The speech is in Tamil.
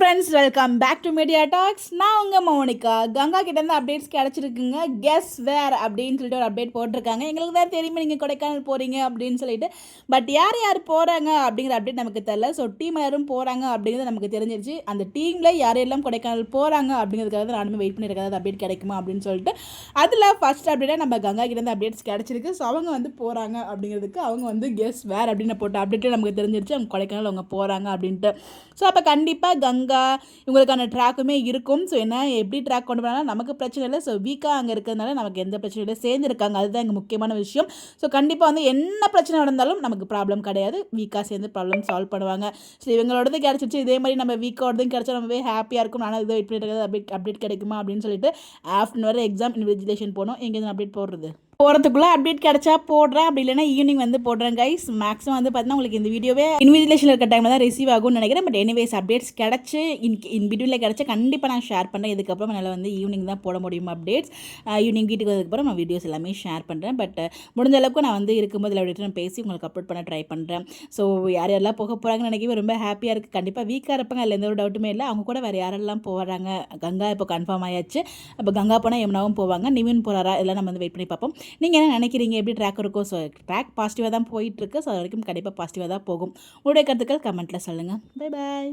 Friends, welcome back to media talks. நான் உங்கள் மோனிகா. கங்கா கிட்டேருந்து அப்டேட்ஸ் கிடச்சிருக்குங்க. கெஸ் வேர் அப்படின்னு சொல்லிட்டு ஒரு அப்டேட் போட்டிருக்காங்க. எங்களுக்கு வேறு தெரியுமா நீங்கள் கொடைக்கானல் போகிறீங்க அப்படின்னு சொல்லிட்டு. பட் யார் யார் போகிறாங்க அப்படிங்கிற அப்டேட் நமக்கு தெரியல. ஸோ டீம் யாரும் போகிறாங்க அப்படிங்கிறது நமக்கு தெரிஞ்சிருச்சு. அந்த டீமில் யார் எல்லாம் கொடைக்கானல் போகிறாங்க அப்படிங்கிறதுக்காக தான் நானுமே வெயிட் பண்ணியிருக்காது அப்டேட் கிடைக்குமா அப்படின்னு சொல்லிட்டு. அதில் ஃபஸ்ட் அப்டேட்டாக நம்ம கங்கா கிட்டேருந்து அப்டேட்ஸ் கிடச்சிருக்கு. ஸோ அவங்க வந்து போகிறாங்க அப்படிங்கிறதுக்கு அவங்க வந்து கெஸ் வேர் அப்படின்னு போட்ட அப்டேட்டே நமக்கு தெரிஞ்சிருச்சு. அவங்க கொடைக்கானல் அவங்க போகிறாங்க அப்படின்ட்டு. ஸோ அப்போ கண்டிப்பாக கங்கா இவங்களுக்கான ட்ராக்குமே இருக்கும். ஸோ என்ன எப்படி ட்ராக் கொண்டு போனாலும் நமக்கு பிரச்சனை இல்லை. ஸோ வீக்காக அங்கே இருக்கிறதுனால நமக்கு எந்த பிரச்சனையும் இல்லை. சேர்ந்துருக்காங்க, அதுதான் இங்கே முக்கியமான விஷயம். ஸோ கண்டிப்பாக வந்து என்ன பிரச்சனை நடந்தாலும் நமக்கு ப்ராப்ளம் கிடையாது. வீக்காக சேர்ந்து ப்ராப்ளம் சால்வ் பண்ணுவாங்க. ஸோ இவங்களோடது கிடச்சிச்சு. இதே மாதிரி நம்ம வீக்கோடதும் கிடச்சா ரொம்பவே ஹாப்பியாக இருக்கும். ஆனால் இது வெயிட் பண்ணிட்டு அப்டேட் கிடைக்குமா அப்படின்னு சொல்லிட்டு ஆஃப்டர்நூன் வரை எக்ஸாம் இன்விஜிலேஷன் போகணும். எங்கேருந்து அப்டேட் போடுறது போகிறதுக்குள்ளே அப்டேட் கிடச்சா போடுறேன், அப்படி இல்லைனா ஈவினிங் வந்து போடுறேன் கைஸ். மேக்ஸிமம் வந்து பார்த்தீங்கன்னா உங்களுக்கு இந்த வீடியோவே இன்விஜிலேஷன் இருக்க டைமில் தான் ரிசீவ் ஆகும்னு நினைக்கிறேன். பட் எனிவேஸ் அப்டேட்ஸ் கிடச்சி இன் பிட்வீனில் கிடச்சா கண்டிப்பாக நான் ஷேர் பண்ணுறேன். இதுக்கப்புறம் என்னால் வந்து ஈவினிங் தான் போட முடியும் அப்டேட்ஸ். ஈவினிங் வீட்டுக்கு வந்ததுக்கப்புறம் நான் வீடியோஸ் எல்லாமே ஷேர் பண்ணுறேன். பட் முடிஞ்ச அளவுக்கு நான் வந்து இருக்கும்போது இல்லை நான் பேசி உங்களுக்கு அப்லோட் பண்ண ட்ரை பண்ணுறேன். ஸோ யார் யாரெல்லாம் போக போகிறாங்கன்னு நினைக்கவே ரொம்ப ஹாப்பியாக இருக்குது. கண்டிப்பாக வீக்காக இருப்பாங்க, அதில் எந்த ஒரு டவுட்டுமே இல்லை. அவங்க கூட வேறு யாரெல்லாம் போகிறாங்க, கங்கா இப்போ கன்ஃபார்ம் ஆயாச்சு. அப்போ கங்கா போனால் யமுனாவும் போவாங்க, நிவின் போகிறாரா, இதெல்லாம் நம்ம வந்து வெயிட் பண்ணி பார்ப்போம். நீங்கள் என்ன நினைக்கிறீங்க, எப்படி ட்ராக் இருக்கும்? ஸோ ட்ராக் பாசிட்டிவாக தான் போயிட்டுருக்கு. ஸோ அது வரைக்கும் கண்டிப்பாக பாசிட்டிவாக தான் போகும். உங்களுடைய கருத்துக்கள் கமெண்ட்டில் சொல்லுங்கள். Bye bye.